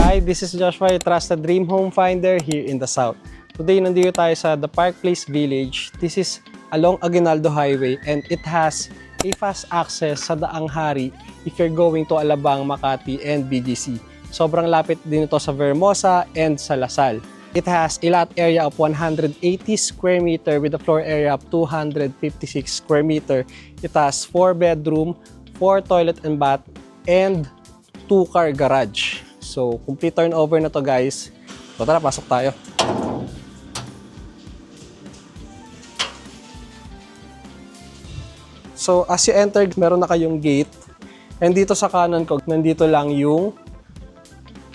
Hi, this is Joshua, your trusted dream home finder here in the South. Today, nandito tayo sa The Park Place Village. This is along Aguinaldo Highway and it has a fast access sa Daang Hari if you're going to Alabang, Makati, and BGC. Sobrang lapit din ito sa Vermosa and sa Lasal. It has a lot area of 180 square meter with a floor area of 256 square meter. It has 4 bedroom, 4 toilet and bath, and 2-car garage. So, complete turnover na to guys. So, tara, pasok tayo. So, as you entered, meron na kayong gate. And dito sa kanan ko, nandito lang yung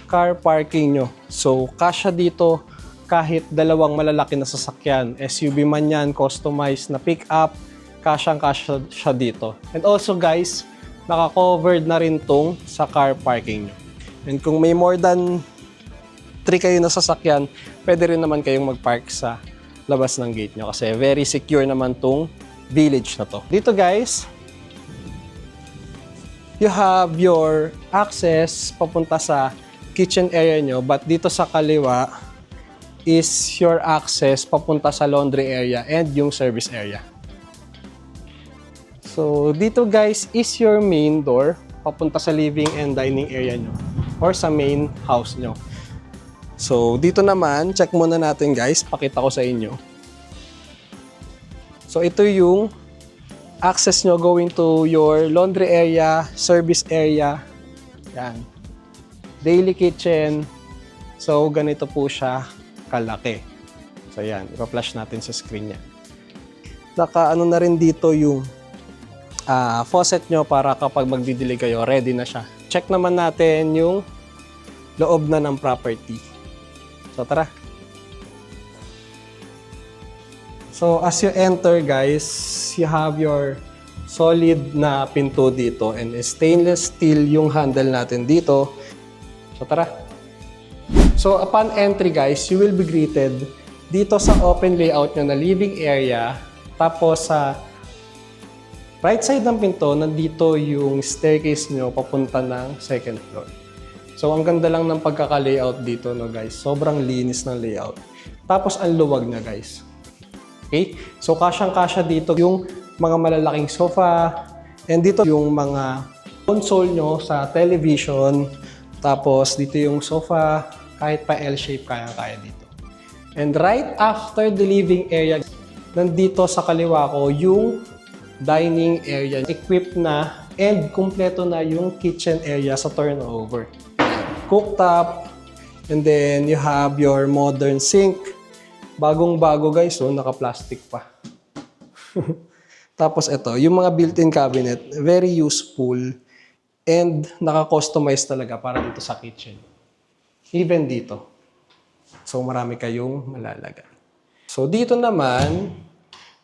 car parking nyo. So, kasya dito kahit dalawang malalaki na sasakyan. SUV man yan, customized na pick-up, kasyang-kasya siya dito. And also guys, naka-covered na rin tong sa car parking nyo. And kung may more than 3 kayo na sasakyan, pwede rin naman kayong mag-park sa labas ng gate nyo kasi very secure naman tong village na to. Dito guys, you have your access papunta sa kitchen area nyo, but dito sa kaliwa is your access papunta sa laundry area and yung service area. So dito guys is your main door papunta sa living and dining area nyo or sa main house nyo. So dito naman, check muna natin guys, pakita ko sa inyo. So ito yung access nyo going to your laundry area, service area, yan, daily kitchen. So ganito po siya kalaki. So yan, ipa-flash natin sa screen niya. Naka-ano na rin dito yung faucet nyo para kapag magdidilig kayo, ready na siya. Check naman natin yung loob na ng property. So tara. So as you enter guys, you have your solid na pinto dito and stainless steel yung handle natin dito. So tara. So upon entry guys, you will be greeted dito sa open layout nyo na living area. Tapos sa right side ng pinto, nandito yung staircase nyo papunta ng second floor. So ang ganda lang ng pagkaka-layout dito no guys. Sobrang linis ng layout. Tapos ang luwag na guys. Okay? So kasyang-kasya dito yung mga malalaking sofa. And dito yung mga console nyo sa television. Tapos dito yung sofa. Kahit pa L-shape kaya dito. And right after the living area, nandito sa kaliwa ko yung dining area. Equipped na and kumpleto na yung kitchen area sa turnover. Cooktop, and then you have your modern sink. Bagong-bago guys, so naka-plastic pa. Tapos ito, yung mga built-in cabinet, very useful and naka-customize talaga para dito sa kitchen. Even dito. So marami kayong malalagay. So dito naman,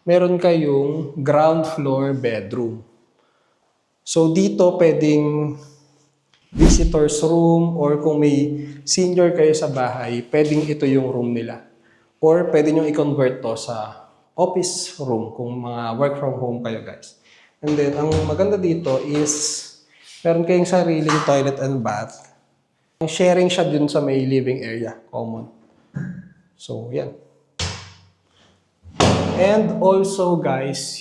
meron kayong ground floor bedroom. So dito pwedeng visitor's room or kung may senior kayo sa bahay, pwedeng ito yung room nila. Or pwede nyo i-convert to sa office room kung mga work from home kayo guys. And then ang maganda dito is meron kayong sariling toilet and bath. Sharing siya dun sa may living area, common. So yan. And also guys,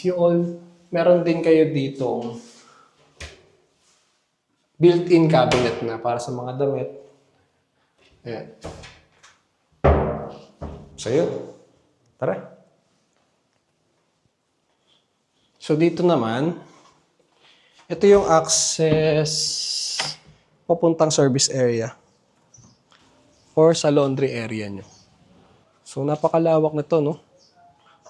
meron din kayo ditong built-in cabinet na para sa mga damit. Ayan. So yun. Tara. So dito naman, ito yung access papuntang service area or sa laundry area nyo. So napakalawak na to, no?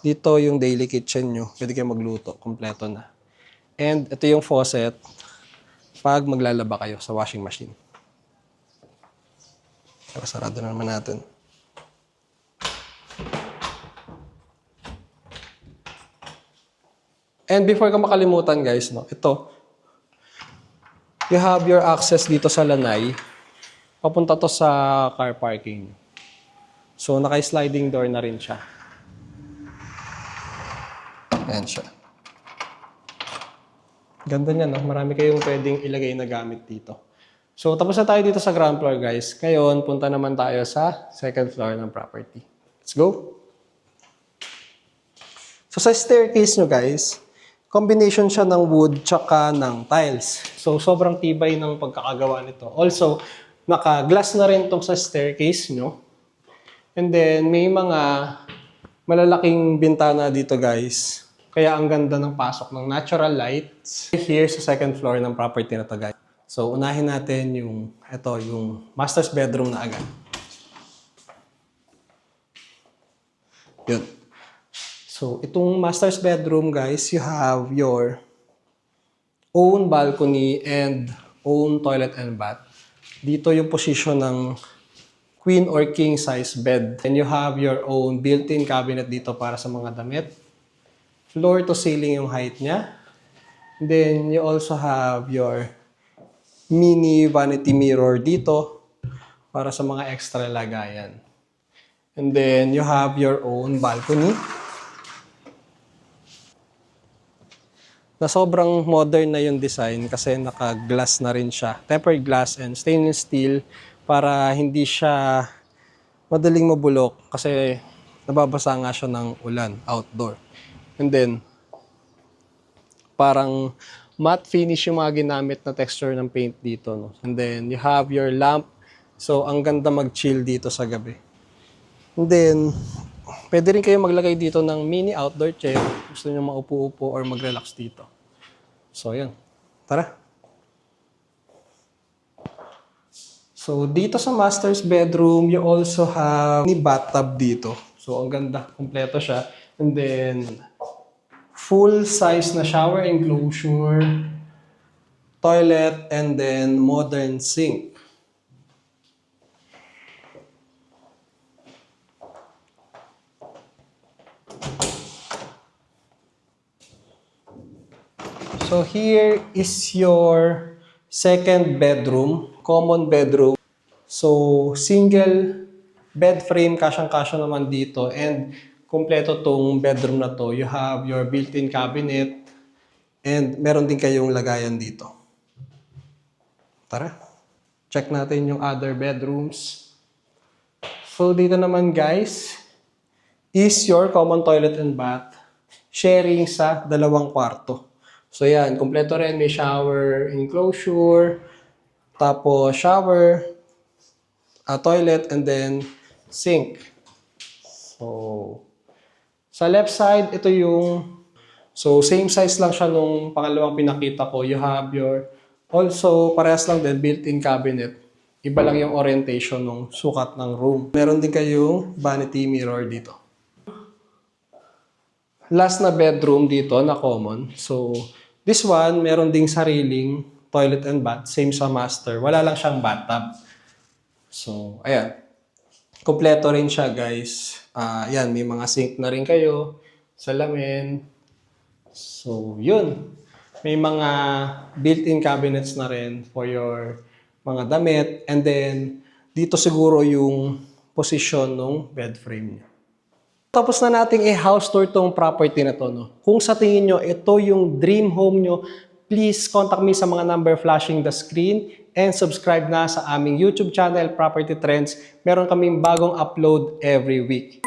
Dito yung daily kitchen nyo. Pwede kayo magluto. Kompleto na. And ito yung faucet pag maglalaba kayo sa washing machine. Pero sarado na naman natin. And before ka makalimutan guys, no, ito, you have your access dito sa lanay. Papunta to sa car parking. So naka-sliding door na rin siya. Ayan siya. Ganda niya, no? Marami kayong pwedeng ilagay na gamit dito. So, tapos na tayo dito sa ground floor, guys. Ngayon, punta naman tayo sa second floor ng property. Let's go! So, sa staircase nyo, guys, combination siya ng wood tsaka ng tiles. So, sobrang tibay ng pagkakagawa nito. Also, naka-glass na rin itong sa staircase nyo. And then, may mga malalaking bintana dito, guys. Kaya ang ganda ng pasok ng natural lights. Here sa second floor ng property na to, guys. So, unahin natin yung master's bedroom na agad. Yun. So, itong master's bedroom, guys, you have your own balcony and own toilet and bath. Dito yung position ng queen or king size bed. And you have your own built-in cabinet dito para sa mga damit. Floor to ceiling yung height niya. Then, you also have your mini vanity mirror dito para sa mga extra lagayan. And then, you have your own balcony na sobrang modern na yung design kasi naka-glass na rin siya. Tempered glass and stainless steel para hindi siya madaling mabulok kasi nababasa nga siya ng ulan outdoor. And then, parang matte finish yung mga ginamit na texture ng paint dito. No? And then, you have your lamp. So, ang ganda mag-chill dito sa gabi. And then, pwede rin kayo maglagay dito ng mini outdoor chair. Gusto nyo maupo-upo or mag-relax dito. So, yan. Tara. So, dito sa master's bedroom, you also have ni bathtub dito. So, ang ganda. Kompleto siya. And then, full size na shower enclosure, toilet, and then modern sink. So here is your second bedroom, common bedroom. So single bed frame, kasyang-kasya naman dito, and kompleto tong bedroom na to. You have your built-in cabinet and meron din kayong lagayan dito. Tara, check natin yung other bedrooms. So dito naman, guys, is your common toilet and bath sharing sa dalawang kwarto. So yan, kompleto rin. May shower enclosure, tapos shower, toilet, and then sink. So, sa left side, ito yung, so same size lang siya nung pangalawang pinakita ko. You have your, also parehas lang din, built-in cabinet. Iba lang yung orientation ng sukat ng room. Meron din kayong vanity mirror dito. Last na bedroom dito na common. So, this one, meron ding sariling toilet and bath. Same sa master. Wala lang siyang bathtub. So, ayan. Kompleto rin siya, guys. Yan, may mga sink na rin kayo. Salamin. So, yun. May mga built-in cabinets na rin for your mga damit. And then, dito siguro yung position ng bed frame niya. Tapos na nating i-house tour tong property na to. No? Kung sa tingin nyo, ito yung dream home nyo, please contact me sa mga number flashing the screen and subscribe na sa aming YouTube channel, Property Trends. Meron kaming bagong upload every week.